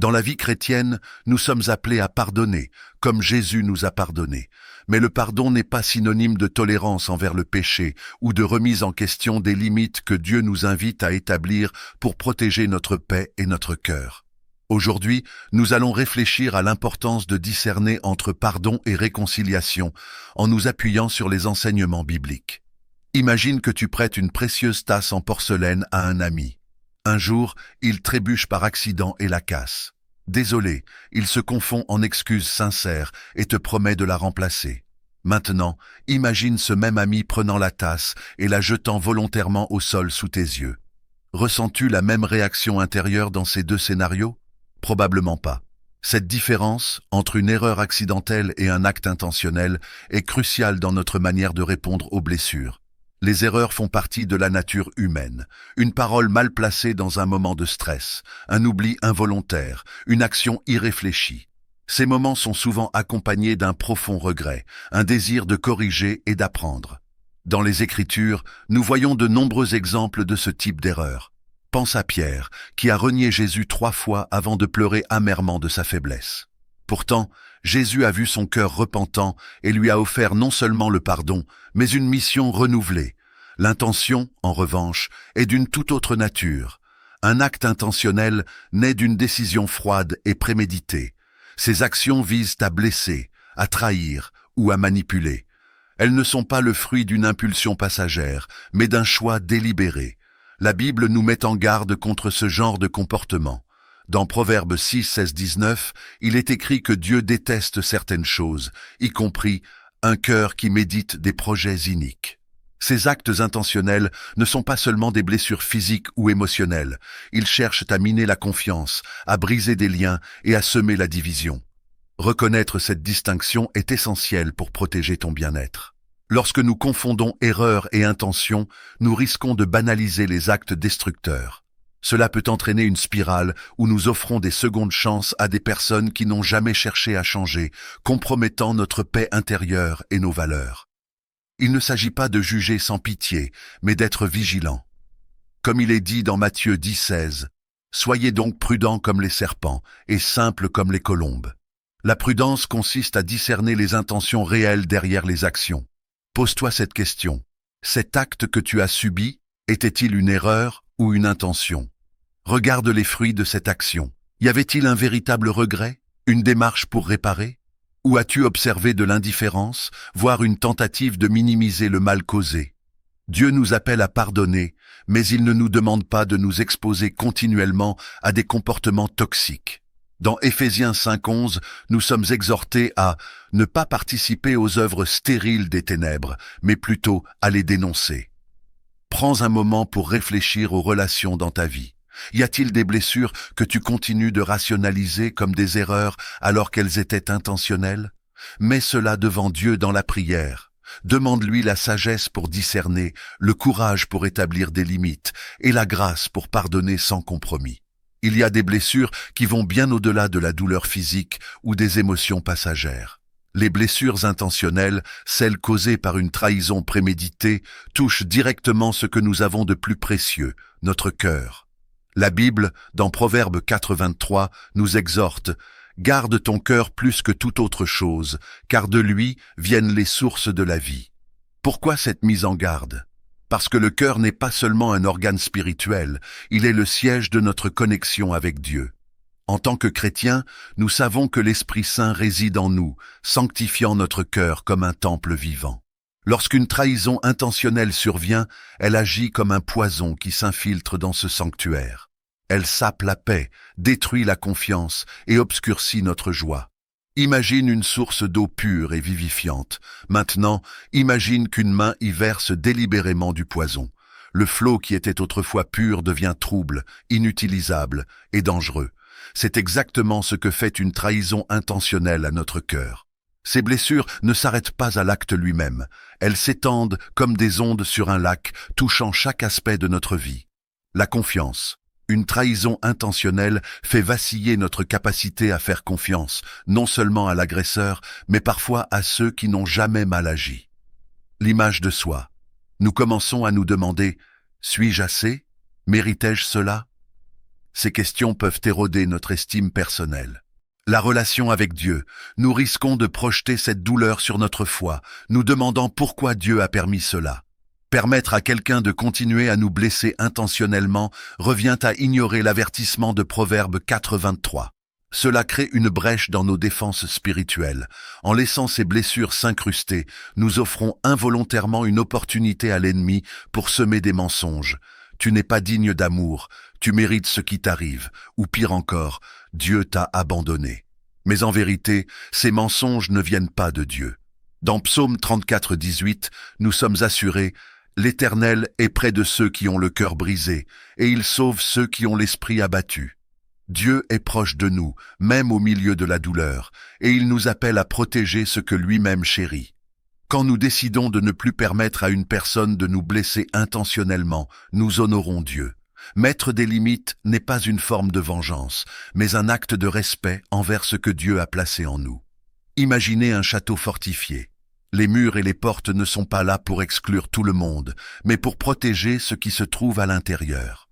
Dans la vie chrétienne, nous sommes appelés à pardonner, comme Jésus nous a pardonné. Mais le pardon n'est pas synonyme de tolérance envers le péché ou de remise en question des limites que Dieu nous invite à établir pour protéger notre paix et notre cœur. Aujourd'hui, nous allons réfléchir à l'importance de discerner entre pardon et réconciliation en nous appuyant sur les enseignements bibliques. Imagine que tu prêtes une précieuse tasse en porcelaine à un ami. Un jour, il trébuche par accident et la casse. Désolé, il se confond en excuses sincères et te promet de la remplacer. Maintenant, imagine ce même ami prenant la tasse et la jetant volontairement au sol sous tes yeux. Ressens-tu la même réaction intérieure dans ces deux scénarios? Probablement pas. Cette différence entre une erreur accidentelle et un acte intentionnel est cruciale dans notre manière de répondre aux blessures. Les erreurs font partie de la nature humaine. Une parole mal placée dans un moment de stress, un oubli involontaire, une action irréfléchie. Ces moments sont souvent accompagnés d'un profond regret, un désir de corriger et d'apprendre. Dans les Écritures, nous voyons de nombreux exemples de ce type d'erreur. Pense à Pierre, qui a renié Jésus 3 fois avant de pleurer amèrement de sa faiblesse. Pourtant, Jésus a vu son cœur repentant et lui a offert non seulement le pardon, mais une mission renouvelée. L'intention, en revanche, est d'une toute autre nature. Un acte intentionnel naît d'une décision froide et préméditée. Ces actions visent à blesser, à trahir ou à manipuler. Elles ne sont pas le fruit d'une impulsion passagère, mais d'un choix délibéré. La Bible nous met en garde contre ce genre de comportement. Dans Proverbes 6, 16, 19, il est écrit que Dieu déteste certaines choses, y compris un cœur qui médite des projets iniques. Ces actes intentionnels ne sont pas seulement des blessures physiques ou émotionnelles. Ils cherchent à miner la confiance, à briser des liens et à semer la division. Reconnaître cette distinction est essentiel pour protéger ton bien-être. Lorsque nous confondons erreur et intention, nous risquons de banaliser les actes destructeurs. Cela peut entraîner une spirale où nous offrons des secondes chances à des personnes qui n'ont jamais cherché à changer, compromettant notre paix intérieure et nos valeurs. Il ne s'agit pas de juger sans pitié, mais d'être vigilant. Comme il est dit dans Matthieu 10, 16, « Soyez donc prudents comme les serpents et simples comme les colombes. » La prudence consiste à discerner les intentions réelles derrière les actions. Pose-toi cette question. Cet acte que tu as subi, était-il une erreur ou une intention? Regarde les fruits de cette action. Y avait-il un véritable regret, une démarche pour réparer? Ou as-tu observé de l'indifférence, voire une tentative de minimiser le mal causé? Dieu nous appelle à pardonner, mais il ne nous demande pas de nous exposer continuellement à des comportements toxiques. Dans Éphésiens 5.11, nous sommes exhortés à ne pas participer aux œuvres stériles des ténèbres, mais plutôt à les dénoncer. Prends un moment pour réfléchir aux relations dans ta vie. Y a-t-il des blessures que tu continues de rationaliser comme des erreurs alors qu'elles étaient intentionnelles? Mets cela devant Dieu dans la prière. Demande-lui la sagesse pour discerner, le courage pour établir des limites et la grâce pour pardonner sans compromis. Il y a des blessures qui vont bien au-delà de la douleur physique ou des émotions passagères. Les blessures intentionnelles, celles causées par une trahison préméditée, touchent directement ce que nous avons de plus précieux, notre cœur. La Bible, dans Proverbes 4.23, nous exhorte « Garde ton cœur plus que toute autre chose, car de lui viennent les sources de la vie. » Pourquoi cette mise en garde? Parce que le cœur n'est pas seulement un organe spirituel, il est le siège de notre connexion avec Dieu. En tant que chrétiens, nous savons que l'Esprit Saint réside en nous, sanctifiant notre cœur comme un temple vivant. Lorsqu'une trahison intentionnelle survient, elle agit comme un poison qui s'infiltre dans ce sanctuaire. Elle sape la paix, détruit la confiance et obscurcit notre joie. Imagine une source d'eau pure et vivifiante. Maintenant, imagine qu'une main y verse délibérément du poison. Le flot qui était autrefois pur devient trouble, inutilisable et dangereux. C'est exactement ce que fait une trahison intentionnelle à notre cœur. Ces blessures ne s'arrêtent pas à l'acte lui-même. Elles s'étendent comme des ondes sur un lac, touchant chaque aspect de notre vie. La confiance. Une trahison intentionnelle fait vaciller notre capacité à faire confiance, non seulement à l'agresseur, mais parfois à ceux qui n'ont jamais mal agi. L'image de soi. Nous commençons à nous demander « Suis-je assez? Méritais-je cela ?» Ces questions peuvent éroder notre estime personnelle. La relation avec Dieu, nous risquons de projeter cette douleur sur notre foi, nous demandant pourquoi Dieu a permis cela. Permettre à quelqu'un de continuer à nous blesser intentionnellement revient à ignorer l'avertissement de Proverbe 4:23. Cela crée une brèche dans nos défenses spirituelles. En laissant ces blessures s'incruster, nous offrons involontairement une opportunité à l'ennemi pour semer des mensonges. Tu n'es pas digne d'amour, tu mérites ce qui t'arrive, ou pire encore, Dieu t'a abandonné. Mais en vérité, ces mensonges ne viennent pas de Dieu. Dans Psaume 34:18, nous sommes assurés: l'Éternel est près de ceux qui ont le cœur brisé, et il sauve ceux qui ont l'esprit abattu. Dieu est proche de nous, même au milieu de la douleur, et il nous appelle à protéger ce que lui-même chérit. Quand nous décidons de ne plus permettre à une personne de nous blesser intentionnellement, nous honorons Dieu. Mettre des limites n'est pas une forme de vengeance, mais un acte de respect envers ce que Dieu a placé en nous. Imaginez un château fortifié. Les murs et les portes ne sont pas là pour exclure tout le monde, mais pour protéger ce qui se trouve à l'intérieur.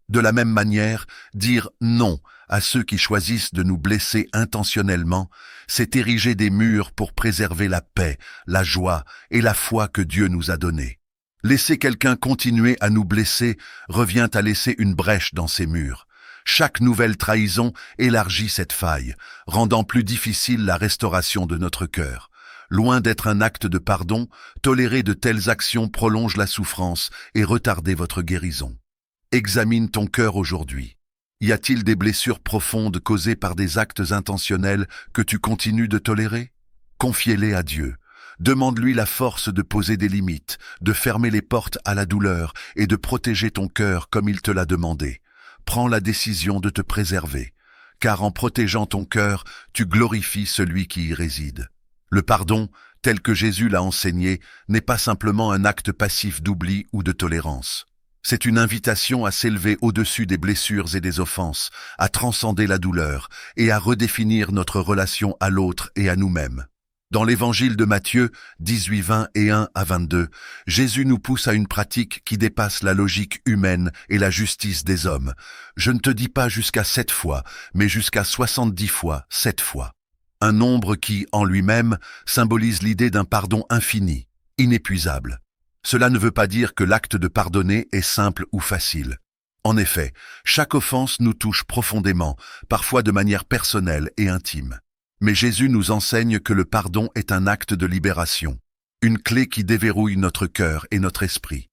De la même manière, dire non à ceux qui choisissent de nous blesser intentionnellement, c'est ériger des murs pour préserver la paix, la joie et la foi que Dieu nous a donnée. Laisser quelqu'un continuer à nous blesser revient à laisser une brèche dans ces murs. Chaque nouvelle trahison élargit cette faille, rendant plus difficile la restauration de notre cœur. Loin d'être un acte de pardon, tolérer de telles actions prolonge la souffrance et retarder votre guérison. Examine ton cœur aujourd'hui. Y a-t-il des blessures profondes causées par des actes intentionnels que tu continues de tolérer? Confie-les à Dieu. Demande-lui la force de poser des limites, de fermer les portes à la douleur et de protéger ton cœur comme il te l'a demandé. Prends la décision de te préserver, car en protégeant ton cœur, tu glorifies celui qui y réside. Le pardon, tel que Jésus l'a enseigné, n'est pas simplement un acte passif d'oubli ou de tolérance. C'est une invitation à s'élever au-dessus des blessures et des offenses, à transcender la douleur et à redéfinir notre relation à l'autre et à nous-mêmes. Dans l'évangile de Matthieu 18:20 et 1-22, Jésus nous pousse à une pratique qui dépasse la logique humaine et la justice des hommes. Je ne te dis pas jusqu'à 7 fois, mais jusqu'à 70 fois 7 fois. Un nombre qui, en lui-même, symbolise l'idée d'un pardon infini, inépuisable. Cela ne veut pas dire que l'acte de pardonner est simple ou facile. En effet, chaque offense nous touche profondément, parfois de manière personnelle et intime. Mais Jésus nous enseigne que le pardon est un acte de libération, une clé qui déverrouille notre cœur et notre esprit.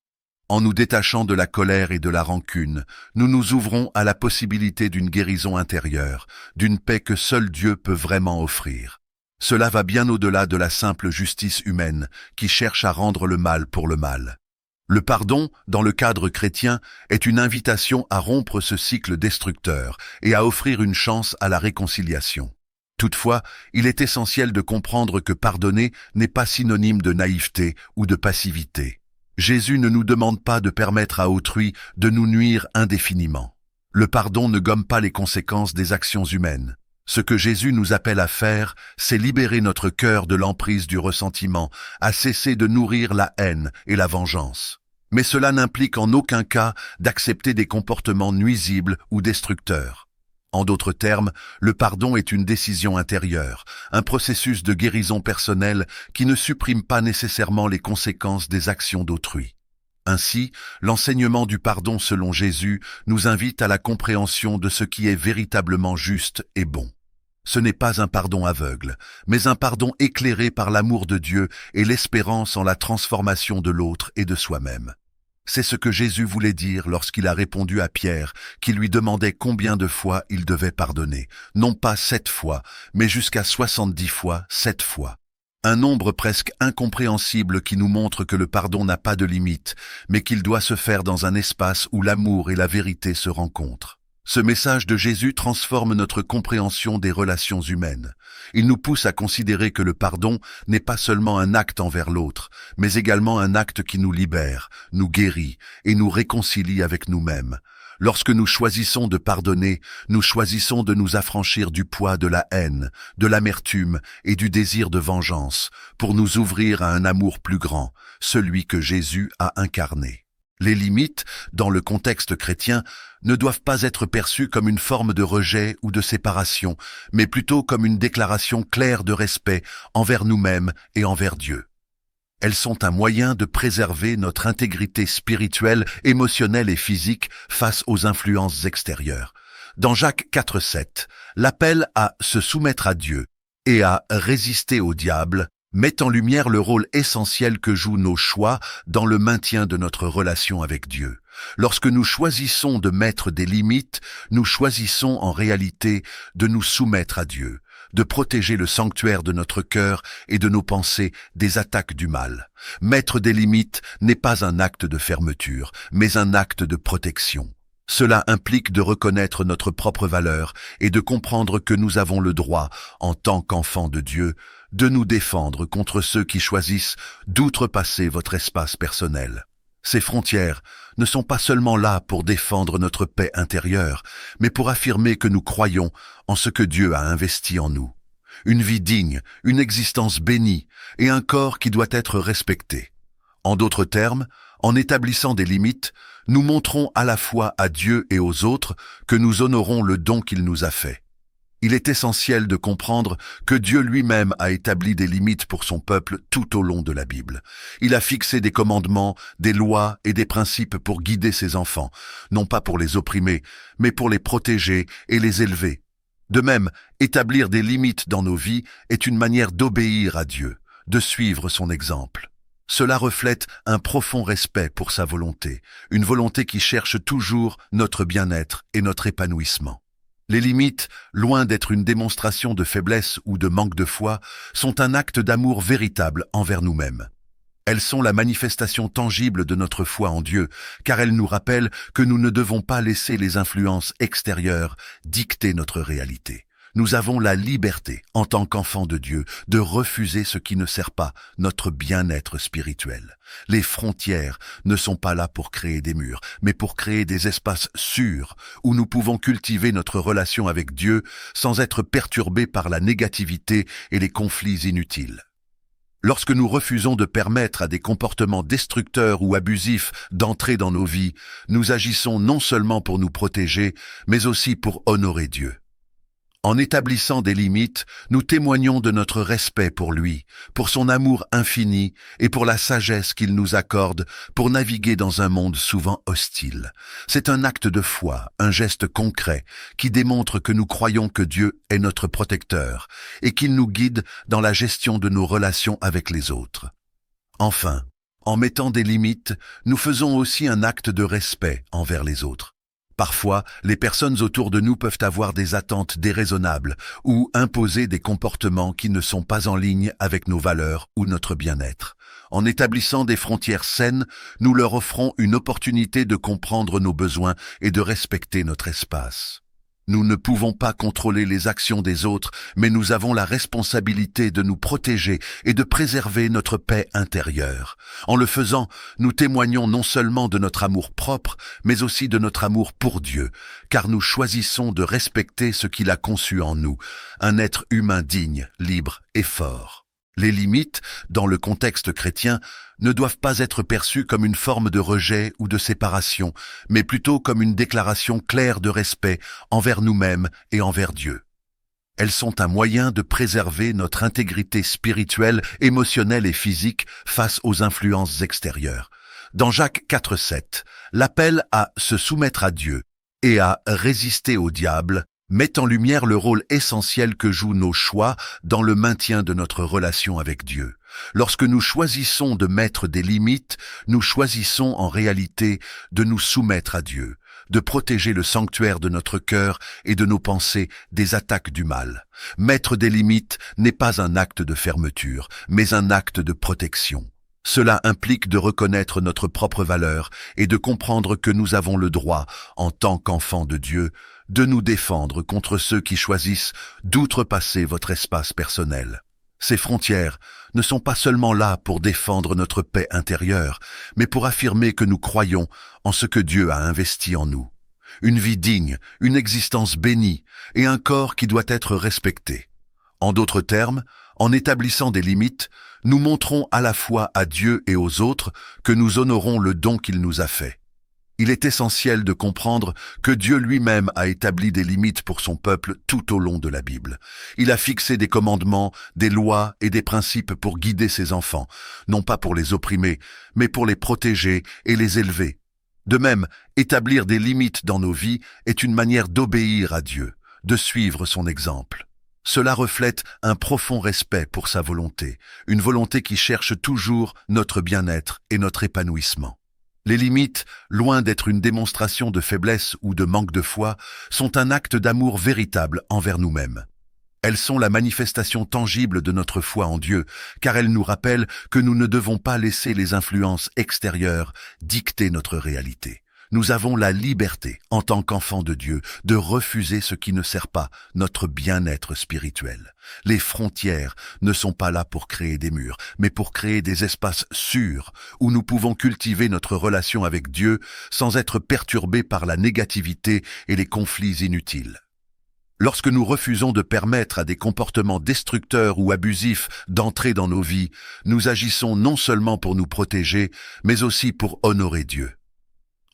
En nous détachant de la colère et de la rancune, nous nous ouvrons à la possibilité d'une guérison intérieure, d'une paix que seul Dieu peut vraiment offrir. Cela va bien au-delà de la simple justice humaine qui cherche à rendre le mal pour le mal. Le pardon, dans le cadre chrétien, est une invitation à rompre ce cycle destructeur et à offrir une chance à la réconciliation. Toutefois, il est essentiel de comprendre que pardonner n'est pas synonyme de naïveté ou de passivité. Jésus ne nous demande pas de permettre à autrui de nous nuire indéfiniment. Le pardon ne gomme pas les conséquences des actions humaines. Ce que Jésus nous appelle à faire, c'est libérer notre cœur de l'emprise du ressentiment, à cesser de nourrir la haine et la vengeance. Mais cela n'implique en aucun cas d'accepter des comportements nuisibles ou destructeurs. En d'autres termes, le pardon est une décision intérieure, un processus de guérison personnelle qui ne supprime pas nécessairement les conséquences des actions d'autrui. Ainsi, l'enseignement du pardon selon Jésus nous invite à la compréhension de ce qui est véritablement juste et bon. Ce n'est pas un pardon aveugle, mais un pardon éclairé par l'amour de Dieu et l'espérance en la transformation de l'autre et de soi-même. C'est ce que Jésus voulait dire lorsqu'il a répondu à Pierre, qui lui demandait combien de fois il devait pardonner. Non pas 7 fois, mais jusqu'à 70 fois 7 fois. Un nombre presque incompréhensible qui nous montre que le pardon n'a pas de limite, mais qu'il doit se faire dans un espace où l'amour et la vérité se rencontrent. Ce message de Jésus transforme notre compréhension des relations humaines. Il nous pousse à considérer que le pardon n'est pas seulement un acte envers l'autre, mais également un acte qui nous libère, nous guérit et nous réconcilie avec nous-mêmes. Lorsque nous choisissons de pardonner, nous choisissons de nous affranchir du poids de la haine, de l'amertume et du désir de vengeance, pour nous ouvrir à un amour plus grand, celui que Jésus a incarné. Les limites, dans le contexte chrétien, ne doivent pas être perçues comme une forme de rejet ou de séparation, mais plutôt comme une déclaration claire de respect envers nous-mêmes et envers Dieu. Elles sont un moyen de préserver notre intégrité spirituelle, émotionnelle et physique face aux influences extérieures. Dans Jacques 4,7, l'appel à se soumettre à Dieu et à résister au diable met en lumière le rôle essentiel que jouent nos choix dans le maintien de notre relation avec Dieu. Lorsque nous choisissons de mettre des limites, nous choisissons en réalité de nous soumettre à Dieu, de protéger le sanctuaire de notre cœur et de nos pensées des attaques du mal. Mettre des limites n'est pas un acte de fermeture, mais un acte de protection. Cela implique de reconnaître notre propre valeur et de comprendre que nous avons le droit, en tant qu'enfants de Dieu, de nous défendre contre ceux qui choisissent d'outrepasser votre espace personnel. Ces frontières ne sont pas seulement là pour défendre notre paix intérieure, mais pour affirmer que nous croyons en ce que Dieu a investi en nous. Une vie digne, une existence bénie et un corps qui doit être respecté. En d'autres termes, en établissant des limites, nous montrons à la fois à Dieu et aux autres que nous honorons le don qu'il nous a fait. Il est essentiel de comprendre que Dieu lui-même a établi des limites pour son peuple tout au long de la Bible. Il a fixé des commandements, des lois et des principes pour guider ses enfants, non pas pour les opprimer, mais pour les protéger et les élever. De même, établir des limites dans nos vies est une manière d'obéir à Dieu, de suivre son exemple. Cela reflète un profond respect pour sa volonté, une volonté qui cherche toujours notre bien-être et notre épanouissement. Les limites, loin d'être une démonstration de faiblesse ou de manque de foi, sont un acte d'amour véritable envers nous-mêmes. Elles sont la manifestation tangible de notre foi en Dieu, car elles nous rappellent que nous ne devons pas laisser les influences extérieures dicter notre réalité. Nous avons la liberté, en tant qu'enfants de Dieu, de refuser ce qui ne sert pas notre bien-être spirituel. Les frontières ne sont pas là pour créer des murs, mais pour créer des espaces sûrs où nous pouvons cultiver notre relation avec Dieu sans être perturbés par la négativité et les conflits inutiles. Lorsque nous refusons de permettre à des comportements destructeurs ou abusifs d'entrer dans nos vies, nous agissons non seulement pour nous protéger, mais aussi pour honorer Dieu. En établissant des limites, nous témoignons de notre respect pour lui, pour son amour infini et pour la sagesse qu'il nous accorde pour naviguer dans un monde souvent hostile. C'est un acte de foi, un geste concret qui démontre que nous croyons que Dieu est notre protecteur et qu'il nous guide dans la gestion de nos relations avec les autres. Enfin, en mettant des limites, nous faisons aussi un acte de respect envers les autres. Parfois, les personnes autour de nous peuvent avoir des attentes déraisonnables ou imposer des comportements qui ne sont pas en ligne avec nos valeurs ou notre bien-être. En établissant des frontières saines, nous leur offrons une opportunité de comprendre nos besoins et de respecter notre espace. Nous ne pouvons pas contrôler les actions des autres, mais nous avons la responsabilité de nous protéger et de préserver notre paix intérieure. En le faisant, nous témoignons non seulement de notre amour propre, mais aussi de notre amour pour Dieu, car nous choisissons de respecter ce qu'il a conçu en nous, un être humain digne, libre et fort. Les limites, dans le contexte chrétien, ne doivent pas être perçues comme une forme de rejet ou de séparation, mais plutôt comme une déclaration claire de respect envers nous-mêmes et envers Dieu. Elles sont un moyen de préserver notre intégrité spirituelle, émotionnelle et physique face aux influences extérieures. Dans Jacques 4,7, l'appel à se soumettre à Dieu et à résister au diable met en lumière le rôle essentiel que jouent nos choix dans le maintien de notre relation avec Dieu. Lorsque nous choisissons de mettre des limites, nous choisissons en réalité de nous soumettre à Dieu, de protéger le sanctuaire de notre cœur et de nos pensées des attaques du mal. Mettre des limites n'est pas un acte de fermeture, mais un acte de protection. Cela implique de reconnaître notre propre valeur et de comprendre que nous avons le droit, en tant qu'enfants de Dieu, de nous défendre contre ceux qui choisissent d'outrepasser votre espace personnel. Ces frontières ne sont pas seulement là pour défendre notre paix intérieure, mais pour affirmer que nous croyons en ce que Dieu a investi en nous. Une vie digne, une existence bénie et un corps qui doit être respecté. En d'autres termes, En établissant des limites, nous montrons à la fois à Dieu et aux autres que nous honorons le don qu'il nous a fait. Il est essentiel de comprendre que Dieu lui-même a établi des limites pour son peuple tout au long de la Bible. Il a fixé des commandements, des lois et des principes pour guider ses enfants, non pas pour les opprimer, mais pour les protéger et les élever. De même, établir des limites dans nos vies est une manière d'obéir à Dieu, de suivre son exemple. Cela reflète un profond respect pour sa volonté, une volonté qui cherche toujours notre bien-être et notre épanouissement. Les limites, loin d'être une démonstration de faiblesse ou de manque de foi, sont un acte d'amour véritable envers nous-mêmes. Elles sont la manifestation tangible de notre foi en Dieu, car elles nous rappellent que nous ne devons pas laisser les influences extérieures dicter notre réalité. Nous avons la liberté, en tant qu'enfants de Dieu, de refuser ce qui ne sert pas notre bien-être spirituel. Les frontières ne sont pas là pour créer des murs, mais pour créer des espaces sûrs où nous pouvons cultiver notre relation avec Dieu sans être perturbés par la négativité et les conflits inutiles. Lorsque nous refusons de permettre à des comportements destructeurs ou abusifs d'entrer dans nos vies, nous agissons non seulement pour nous protéger, mais aussi pour honorer Dieu.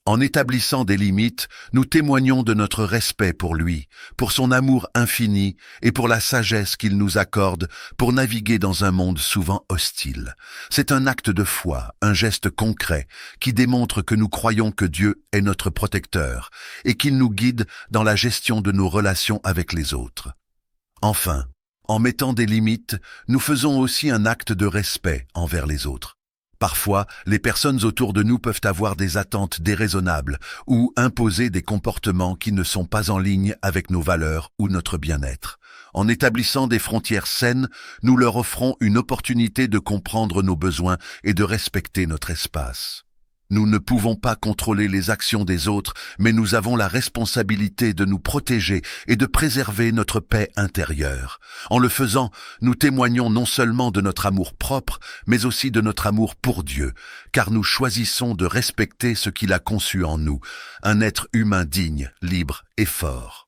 En établissant des limites, nous témoignons de notre respect pour lui, pour son amour infini et pour la sagesse qu'il nous accorde pour naviguer dans un monde souvent hostile. C'est un acte de foi, un geste concret qui démontre que nous croyons que Dieu est notre protecteur et qu'il nous guide dans la gestion de nos relations avec les autres. Enfin, en mettant des limites, nous faisons aussi un acte de respect envers les autres. Parfois, les personnes autour de nous peuvent avoir des attentes déraisonnables ou imposer des comportements qui ne sont pas en ligne avec nos valeurs ou notre bien-être. En établissant des frontières saines, nous leur offrons une opportunité de comprendre nos besoins et de respecter notre espace. Nous ne pouvons pas contrôler les actions des autres, mais nous avons la responsabilité de nous protéger et de préserver notre paix intérieure. En le faisant, nous témoignons non seulement de notre amour propre, mais aussi de notre amour pour Dieu, car nous choisissons de respecter ce qu'il a conçu en nous, un être humain digne, libre et fort.